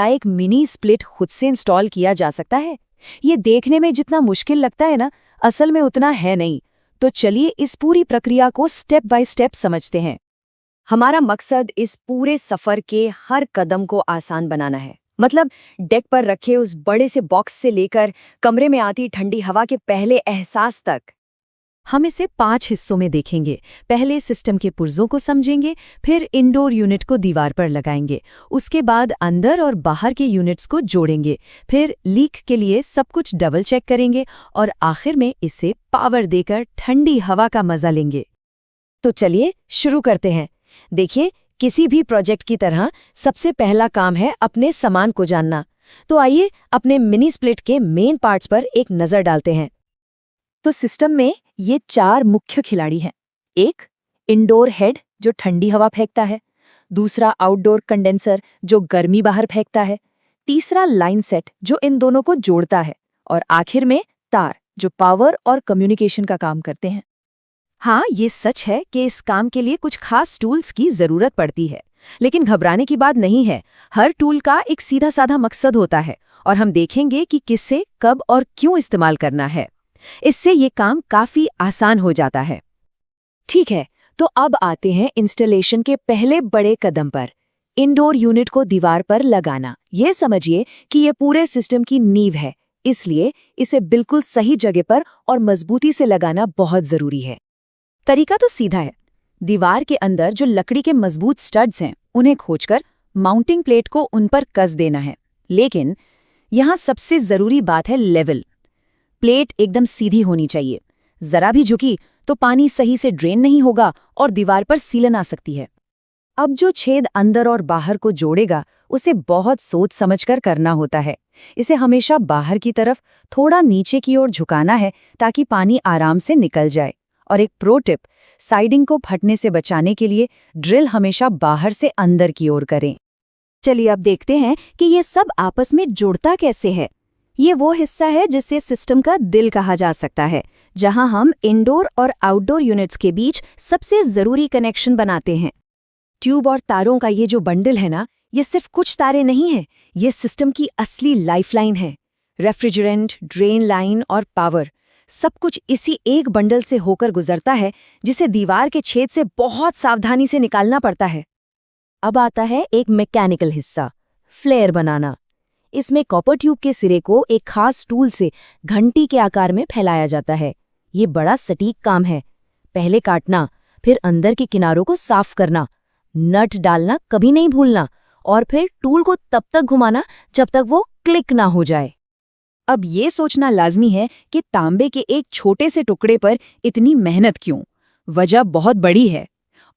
क्या एक mini split खुद से इंस्टॉल किया जा सकता है? ये देखने में जितना मुश्किल लगता है ना, असल में उतना है नहीं। तो चलिए इस पूरी प्रक्रिया को स्टेप बाय स्टेप समझते हैं। हमारा मकसद इस पूरे सफर के हर कदम को आसान बनाना है। मतलब डेक पर रखे उस बड़े से बॉक्स से लेकर कमरे में आती ठंडी हवा के पहले एहसास तक। हम इसे 5 हिस्सों में देखेंगे। पहले सिस्टम के पुर्जों को समझेंगे, फिर इंडोर यूनिट को दीवार पर लगाएंगे, उसके बाद अंदर और बाहर के यूनिट्स को जोड़ेंगे, फिर लीक के लिए सब कुछ डबल चेक करेंगे और आखिर में इसे पावर देकर ठंडी हवा का मजा लेंगे। तो चलिए शुरू करते हैं। देखिए, किसी भी प्रोजेक्ट की तरह सबसे पहला काम है अपने सामान को जानना। तो आइए अपने मिनी स्प्लिट के मेन पार्ट्स पर एक नज़र डालते हैं। तो सिस्टम में ये 4 मुख्य खिलाड़ी हैं। एक इंडोर हेड जो ठंडी हवा फेंकता है, दूसरा आउटडोर कंडेंसर जो गर्मी बाहर फेंकता है, तीसरा लाइन सेट जो इन दोनों को जोड़ता है, और आखिर में तार जो पावर और कम्युनिकेशन का काम करते हैं। हाँ, ये सच है कि इस काम के लिए कुछ खास टूल्स की जरूरत पड़ती है, लेकिन घबराने की बात नहीं है। हर टूल का एक सीधा साधा मकसद होता है और हम देखेंगे कि किससे, कब और क्यों इस्तेमाल करना है। इससे ये काम काफी आसान हो जाता है। ठीक है, तो अब आते हैं इंस्टॉलेशन के पहले बड़े कदम पर, इंडोर यूनिट को दीवार पर लगाना। ये समझिए कि ये पूरे सिस्टम की नींव है, इसलिए इसे बिल्कुल सही जगह पर और मजबूती से लगाना बहुत जरूरी है। तरीका तो सीधा है। दीवार के अंदर जो लकड़ी के मजबूत स्टड्स हैं, उन्हें खोजकर माउंटिंग प्लेट को उन पर कस देना है। लेकिन यहाँ सबसे जरूरी बात है लेवल। प्लेट एकदम सीधी होनी चाहिए। जरा भी झुकी तो पानी सही से ड्रेन नहीं होगा और दीवार पर सीलन आ सकती है। अब जो छेद अंदर और बाहर को जोड़ेगा, उसे बहुत सोच समझकर करना होता है। इसे हमेशा बाहर की तरफ थोड़ा नीचे की ओर झुकाना है ताकि पानी आराम से निकल जाए। और एक प्रो टिप, साइडिंग को फटने से बचाने के लिए ड्रिल हमेशा बाहर से अंदर की ओर करें। चलिए अब देखते हैं कि ये सब आपस में जुड़ता कैसे है। ये वो हिस्सा है जिसे सिस्टम का दिल कहा जा सकता है, जहां हम इंडोर और आउटडोर यूनिट्स के बीच सबसे जरूरी कनेक्शन बनाते हैं। ट्यूब और तारों का ये जो बंडल है ना, ये सिर्फ कुछ तारे नहीं है, ये सिस्टम की असली लाइफलाइन है। रेफ्रिजरेंट, ड्रेन लाइन और पावर सब कुछ इसी एक बंडल से होकर गुजरता है, जिसे दीवार के छेद से बहुत सावधानी से निकालना पड़ता है। अब आता है एक मैकेनिकल हिस्सा, फ्लेयर बनाना। इसमें कॉपर ट्यूब के सिरे को एक खास टूल से घंटी के आकार में फैलाया जाता है। ये बड़ा सटीक काम है। पहले काटना, फिर अंदर के किनारों को साफ करना, नट डालना कभी नहीं भूलना, और फिर टूल को तब तक घुमाना जब तक वो क्लिक ना हो जाए। अब ये सोचना लाजमी है कि तांबे के एक छोटे से टुकड़े पर इतनी मेहनत क्यों? वजह बहुत बड़ी है,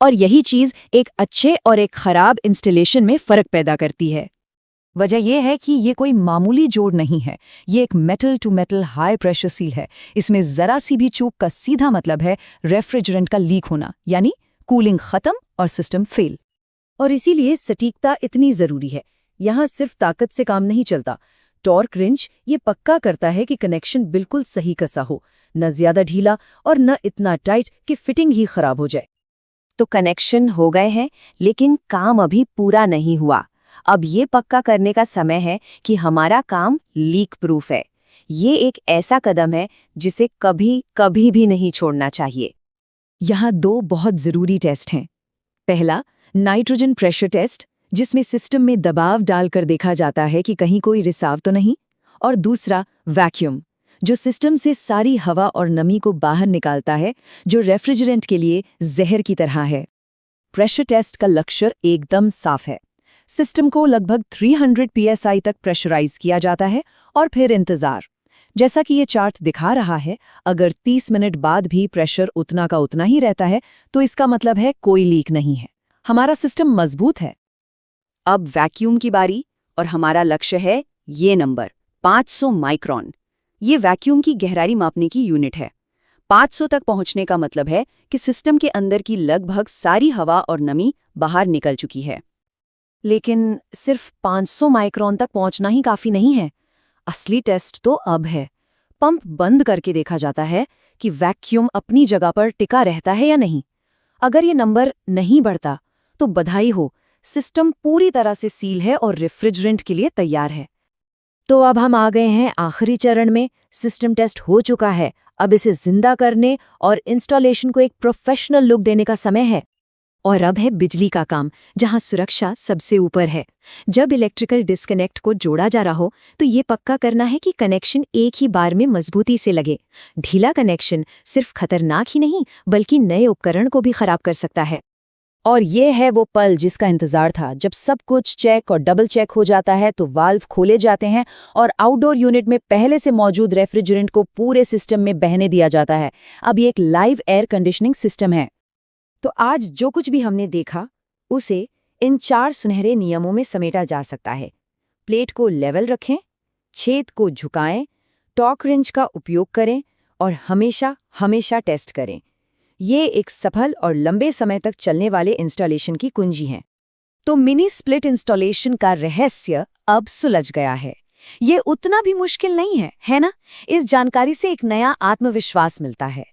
और यही चीज एक अच्छे और एक खराब इंस्टॉलेशन में फर्क पैदा करती है। वजह यह है कि ये कोई मामूली जोड़ नहीं है, ये एक metal to metal high pressure seal है। इसमें जरा सी भी चूक का सीधा मतलब है रेफ्रिजरेंट का लीक होना, यानी कूलिंग खत्म और सिस्टम फेल। और इसीलिए सटीकता इतनी जरूरी है। यहाँ सिर्फ ताकत से काम नहीं चलता। टॉर्क रिंच ये पक्का करता है कि कनेक्शन बिल्कुल सही कसा हो, न ज्यादा ढीला और न इतना टाइट कि फिटिंग ही खराब हो जाए। तो कनेक्शन हो गए हैं, लेकिन काम अभी पूरा नहीं हुआ। अब ये पक्का करने का समय है कि हमारा काम लीक प्रूफ है। ये एक ऐसा कदम है जिसे कभी भी नहीं छोड़ना चाहिए। यहाँ 2 बहुत जरूरी टेस्ट हैं। पहला, नाइट्रोजन प्रेशर टेस्ट, जिसमें सिस्टम में दबाव डालकर देखा जाता है कि कहीं कोई रिसाव तो नहीं। और दूसरा, वैक्यूम, जो सिस्टम से सारी हवा और नमी को बाहर निकालता है, जो रेफ्रिजरेंट के लिए जहर की तरह है। प्रेशर टेस्ट का लक्ष्य एकदम साफ है। सिस्टम को लगभग 300 psi तक प्रेशराइज किया जाता है और फिर इंतजार। जैसा कि ये चार्ट दिखा रहा है, अगर 30 मिनट बाद भी प्रेशर उतना का उतना ही रहता है, तो इसका मतलब है कोई लीक नहीं है, हमारा सिस्टम मजबूत है। अब वैक्यूम की बारी, और हमारा लक्ष्य है ये नंबर 500 माइक्रोन। ये वैक्यूम की गहराई मापने की यूनिट है। 500 तक पहुंचने का मतलब है कि सिस्टम के अंदर की लगभग सारी हवा और नमी बाहर निकल चुकी है। लेकिन सिर्फ 500 माइक्रोन तक पहुंचना ही काफी नहीं है। असली टेस्ट तो अब है। पंप बंद करके देखा जाता है कि वैक्यूम अपनी जगह पर टिका रहता है या नहीं। अगर ये नंबर नहीं बढ़ता, तो बधाई हो, सिस्टम पूरी तरह से सील है और रेफ्रिजरेंट के लिए तैयार है। तो अब हम आ गए हैं आखिरी चरण में। सिस्टम टेस्ट हो चुका है, अब इसे जिंदा करने और इंस्टॉलेशन को एक प्रोफेशनल लुक देने का समय है। और अब है बिजली का काम, जहां सुरक्षा सबसे ऊपर है। जब इलेक्ट्रिकल डिस्कनेक्ट को जोड़ा जा रहा हो तो ये पक्का करना है कि कनेक्शन एक ही बार में मजबूती से लगे। ढीला कनेक्शन सिर्फ खतरनाक ही नहीं बल्कि नए उपकरण को भी खराब कर सकता है। और ये है वो पल जिसका इंतजार था। जब सब कुछ चेक और डबल चेक हो जाता है तो वाल्व खोले जाते हैं और आउटडोर यूनिट में पहले से मौजूद रेफ्रिजरेंट को पूरे सिस्टम में बहने दिया जाता है। अब ये एक लाइव एयर कंडीशनिंग सिस्टम है। तो आज जो कुछ भी हमने देखा उसे इन 4 सुनहरे नियमों में समेटा जा सकता है। प्लेट को लेवल रखें, छेद को झुकाएं, टॉर्क रिंच का उपयोग करें और हमेशा हमेशा टेस्ट करें। ये एक सफल और लंबे समय तक चलने वाले इंस्टॉलेशन की कुंजी है। तो मिनी स्प्लिट इंस्टॉलेशन का रहस्य अब सुलझ गया है। ये उतना भी मुश्किल नहीं है, है ना? इस जानकारी से एक नया आत्मविश्वास मिलता है।